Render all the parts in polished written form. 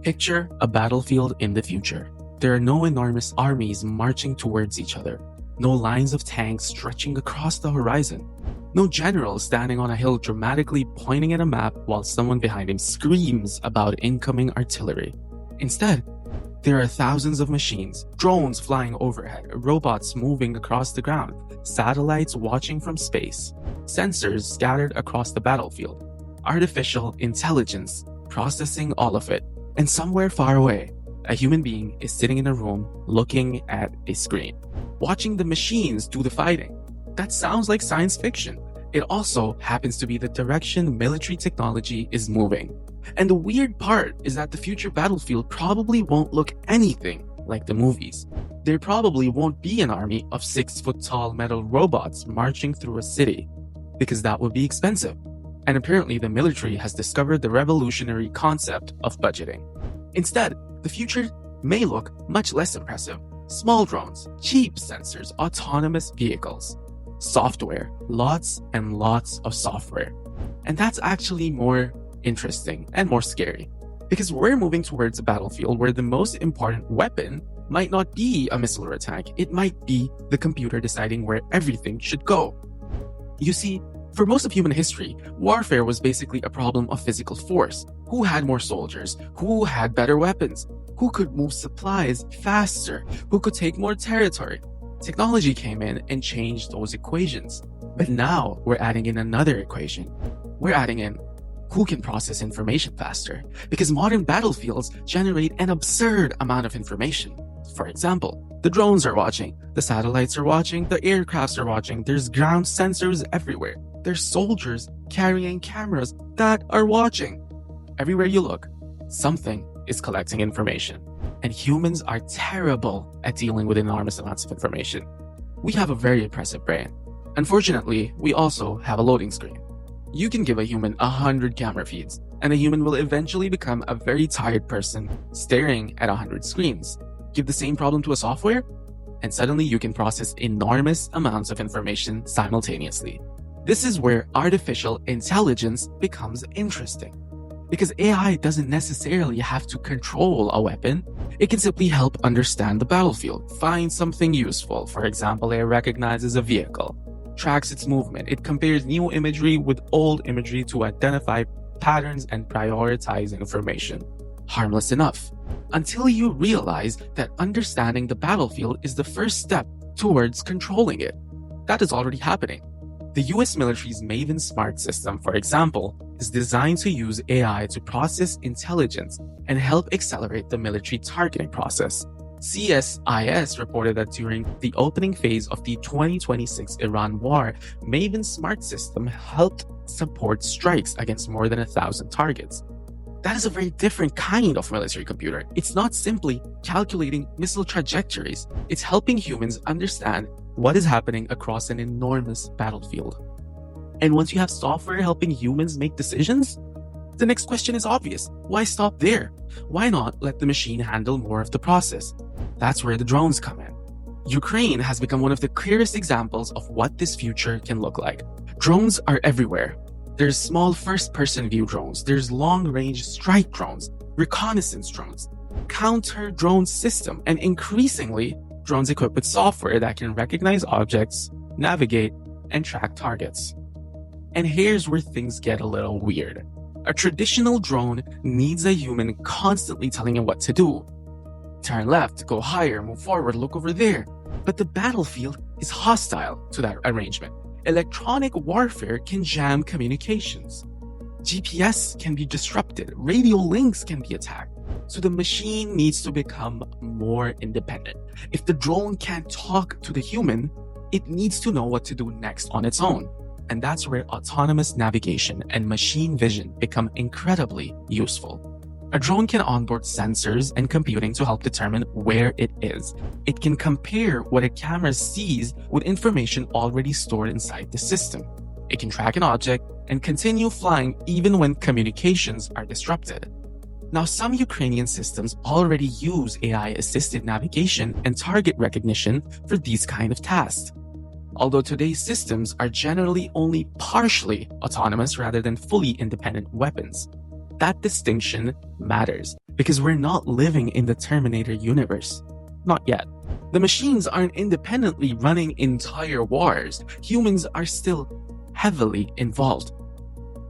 Picture a battlefield in the future. There are no enormous armies marching towards each other, no lines of tanks stretching across the horizon, no general standing on a hill dramatically pointing at a map while someone behind him screams about incoming artillery. Instead, there are thousands of machines, drones flying overhead, robots moving across the ground, satellites watching from space, sensors scattered across the battlefield, artificial intelligence processing all of it, and somewhere far away, a human being is sitting in a room looking at a screen, watching the machines do the fighting. That sounds like science fiction. It also happens to be the direction military technology is moving. And the weird part is that the future battlefield probably won't look anything like the movies. There probably won't be an army of 6-foot-tall metal robots marching through a city, because that would be expensive. And apparently the military has discovered the revolutionary concept of budgeting. Instead, the future may look much less impressive. Small drones, cheap sensors, autonomous vehicles, software, lots and lots of software. And that's actually more interesting and more scary, because we're moving towards a battlefield where the most important weapon might not be a missile or a tank. It might be the computer deciding where everything should go. You see, for most of human history, warfare was basically a problem of physical force. Who had more soldiers? Who had better weapons? Who could move supplies faster? Who could take more territory? Technology came in and changed those equations. But now we're adding in another equation. We're adding in who can process information faster, because modern battlefields generate an absurd amount of information. For example, the drones are watching, the satellites are watching, the aircrafts are watching, there's ground sensors everywhere. There's soldiers carrying cameras that are watching. Everywhere you look, something is collecting information. And humans are terrible at dealing with enormous amounts of information. We have a very impressive brain. Unfortunately, we also have a loading screen. You can give a human 100 camera feeds, and a human will eventually become a very tired person staring at 100 screens. Give the same problem to a software, and suddenly you can process enormous amounts of information simultaneously. This is where artificial intelligence becomes interesting. Because AI doesn't necessarily have to control a weapon. It can simply help understand the battlefield, find something useful. For example, it recognizes a vehicle, tracks its movement. It compares new imagery with old imagery to identify patterns and prioritize information. Harmless enough. Until you realize that understanding the battlefield is the first step towards controlling it. That is already happening. The US military's Maven Smart system, for example, is designed to use AI to process intelligence and help accelerate the military targeting process. CSIS reported that during the opening phase of the 2026 Iran war, Maven Smart system helped support strikes against more than 1,000 targets. That is a very different kind of military computer. It's not simply calculating missile trajectories. It's helping humans understand what is happening across an enormous battlefield. And once you have software helping humans make decisions, the next question is obvious. Why stop there? Why not let the machine handle more of the process? That's where the drones come in. Ukraine has become one of the clearest examples of what this future can look like. Drones are everywhere. There's small first-person view drones, there's long-range strike drones, reconnaissance drones, counter-drone system, and increasingly, drones equipped with software that can recognize objects, navigate, and track targets. And here's where things get a little weird. A traditional drone needs a human constantly telling it what to do. Turn left, go higher, move forward, look over there. But the battlefield is hostile to that arrangement. Electronic warfare can jam communications. GPS can be disrupted. Radio links can be attacked. So the machine needs to become more independent. If the drone can't talk to the human, it needs to know what to do next on its own. And that's where autonomous navigation and machine vision become incredibly useful. A drone can onboard sensors and computing to help determine where it is. It can compare what a camera sees with information already stored inside the system. It can track an object and continue flying even when communications are disrupted. Now, some Ukrainian systems already use AI-assisted navigation and target recognition for these kind of tasks. Although today's systems are generally only partially autonomous rather than fully independent weapons. That distinction matters because we're not living in the Terminator universe. Not yet. The machines aren't independently running entire wars. Humans are still heavily involved.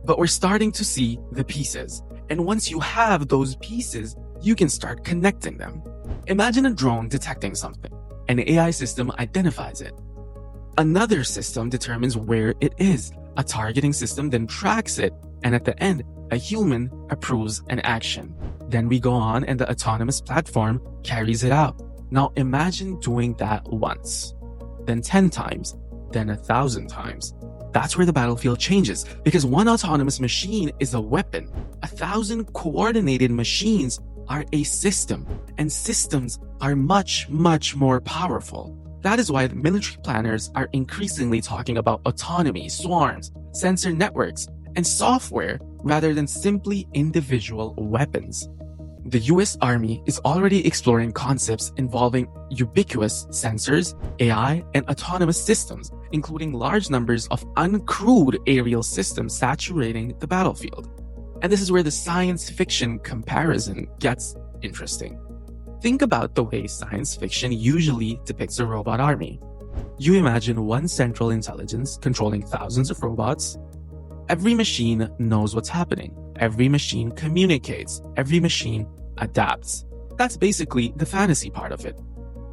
But we're starting to see the pieces. And once you have those pieces, you can start connecting them. Imagine a drone detecting something. An AI system identifies it. Another system determines where it is. A targeting system then tracks it. And at the end, a human approves an action. Then we go on and the autonomous platform carries it out. Now imagine doing that once, then 10 times, then 1,000 times. That's where the battlefield changes, because one autonomous machine is a weapon. 1,000 coordinated machines are a system, and systems are much, much more powerful. That is why the military planners are increasingly talking about autonomy, swarms, sensor networks, and software rather than simply individual weapons. The US Army is already exploring concepts involving ubiquitous sensors, AI, and autonomous systems, including large numbers of uncrewed aerial systems saturating the battlefield. And this is where the science fiction comparison gets interesting. Think about the way science fiction usually depicts a robot army. You imagine one central intelligence controlling thousands of robots. Every machine knows what's happening. Every machine communicates. Every machine adapts. That's basically the fantasy part of it.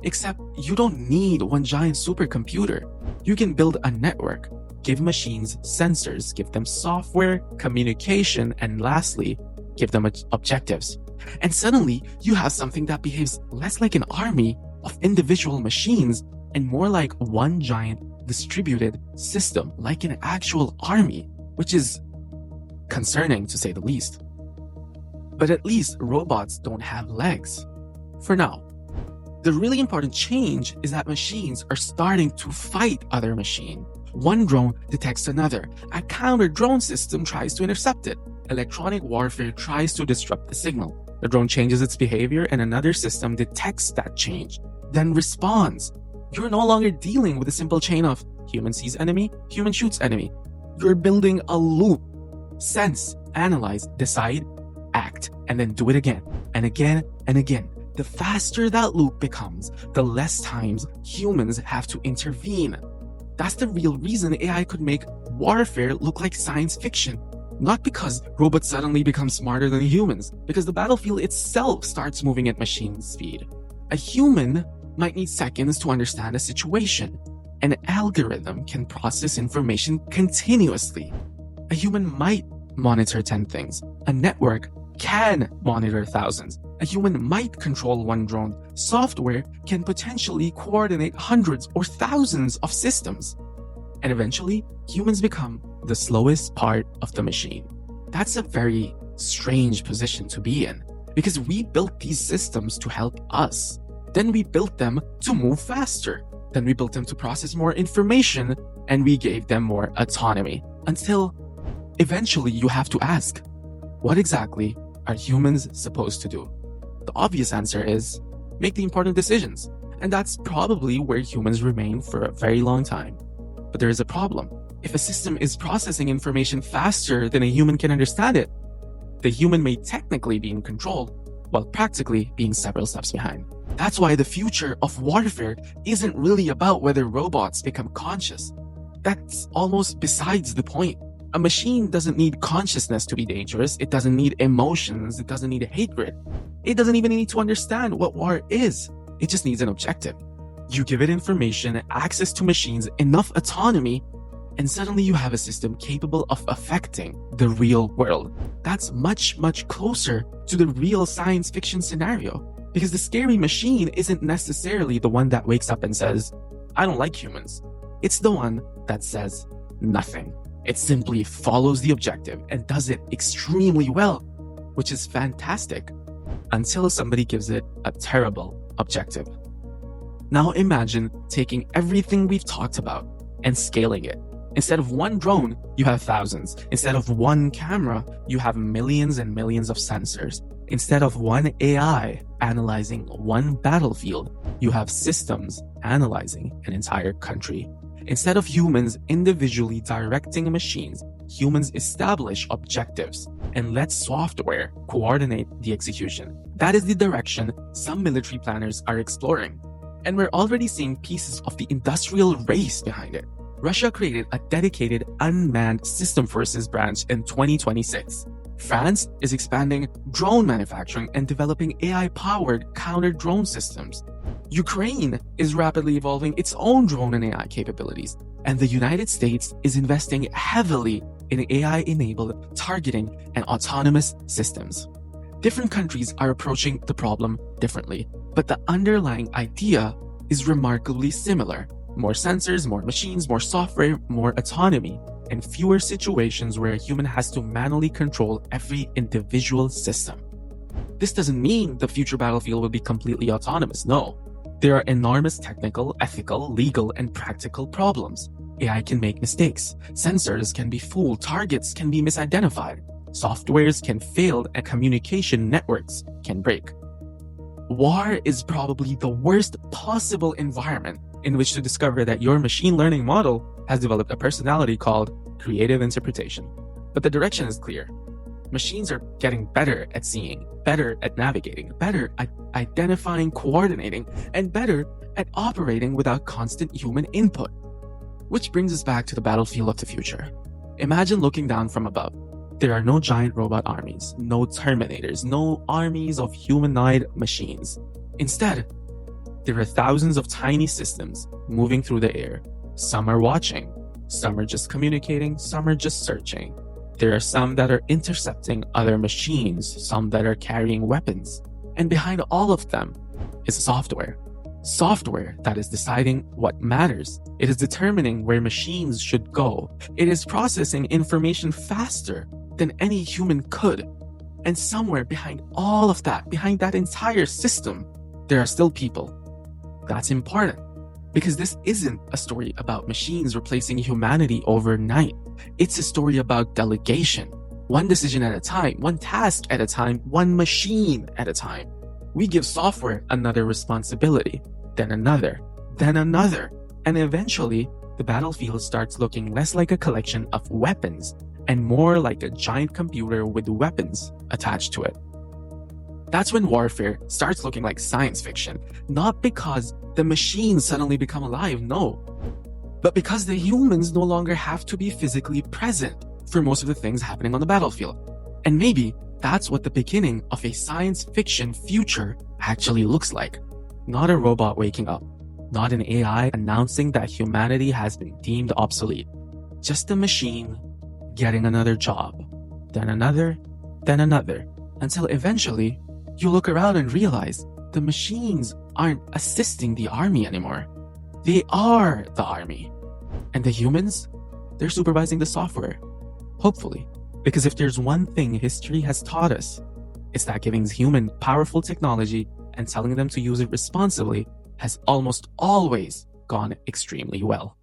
Except you don't need one giant supercomputer. You can build a network, give machines sensors, give them software, communication, and lastly, give them objectives. And suddenly, you have something that behaves less like an army of individual machines and more like one giant distributed system, like an actual army, which is concerning to say the least. But at least robots don't have legs. For now. The really important change is that machines are starting to fight other machines. One drone detects another. A counter-drone system tries to intercept it. Electronic warfare tries to disrupt the signal. The drone changes its behavior and another system detects that change, then responds. You're no longer dealing with a simple chain of human sees enemy, human shoots enemy. You're building a loop. Sense, analyze, decide, act, and then do it again and again and again. The faster that loop becomes, the less times humans have to intervene. That's the real reason AI could make warfare look like science fiction. Not because robots suddenly become smarter than humans, because the battlefield itself starts moving at machine speed. A human might need seconds to understand a situation. An algorithm can process information continuously. A human might monitor 10 things. A network can monitor thousands. A human might control one drone. Software can potentially coordinate hundreds or thousands of systems. And eventually, humans become the slowest part of the machine. That's a very strange position to be in, because we built these systems to help us. Then we built them to move faster. Then we built them to process more information, and we gave them more autonomy. Until eventually you have to ask, what exactly are humans supposed to do? The obvious answer is make the important decisions. And that's probably where humans remain for a very long time. But there is a problem. If a system is processing information faster than a human can understand it, the human may technically be in control, while practically being several steps behind. That's why the future of warfare isn't really about whether robots become conscious. That's almost besides the point. A machine doesn't need consciousness to be dangerous. It doesn't need emotions. It doesn't need hatred. It doesn't even need to understand what war is. It just needs an objective. You give it information, access to machines, enough autonomy, and suddenly you have a system capable of affecting the real world. That's much, much closer to the real science fiction scenario. Because the scary machine isn't necessarily the one that wakes up and says, I don't like humans. It's the one that says nothing. It simply follows the objective and does it extremely well, which is fantastic, until somebody gives it a terrible objective. Now imagine taking everything we've talked about and scaling it. Instead of one drone, you have thousands. Instead of one camera, you have millions and millions of sensors. Instead of one AI analyzing one battlefield, you have systems analyzing an entire country. Instead of humans individually directing machines, humans establish objectives and let software coordinate the execution. That is the direction some military planners are exploring. And we're already seeing pieces of the industrial race behind it. Russia created a dedicated unmanned system forces branch in 2026. France is expanding drone manufacturing and developing AI-powered counter-drone systems. Ukraine is rapidly evolving its own drone and AI capabilities. And the United States is investing heavily in AI-enabled targeting and autonomous systems. Different countries are approaching the problem differently, but the underlying idea is remarkably similar. More sensors, more machines, more software, more autonomy, and fewer situations where a human has to manually control every individual system. This doesn't mean the future battlefield will be completely autonomous, no. There are enormous technical, ethical, legal, and practical problems. AI can make mistakes, sensors can be fooled, targets can be misidentified, softwares can fail, and communication networks can break. War is probably the worst possible environment in which to discover that your machine learning model has developed a personality called creative interpretation. But the direction is clear. Machines are getting better at seeing, better at navigating, better at identifying, coordinating, and better at operating without constant human input. Which brings us back to the battlefield of the future. Imagine looking down from above. There are no giant robot armies, no Terminators, no armies of humanoid machines. Instead, there are thousands of tiny systems moving through the air. Some are watching, some are just communicating, some are just searching. There are some that are intercepting other machines, some that are carrying weapons. And behind all of them is software. Software that is deciding what matters. It is determining where machines should go. It is processing information faster than any human could. And somewhere behind all of that, behind that entire system, there are still people. That's important because this isn't a story about machines replacing humanity overnight. It's a story about delegation. One decision at a time, one task at a time, one machine at a time. We give software another responsibility, then another, and eventually the battlefield starts looking less like a collection of weapons and more like a giant computer with weapons attached to it. That's when warfare starts looking like science fiction, not because the machines suddenly become alive, no, but because the humans no longer have to be physically present for most of the things happening on the battlefield. And maybe that's what the beginning of a science fiction future actually looks like. Not a robot waking up, not an AI announcing that humanity has been deemed obsolete, just a machine getting another job, then another, until eventually you look around and realize the machines aren't assisting the army anymore. They are the army. And the humans, they're supervising the software. Hopefully. Because if there's one thing history has taught us, it's that giving humans powerful technology and telling them to use it responsibly has almost always gone extremely well.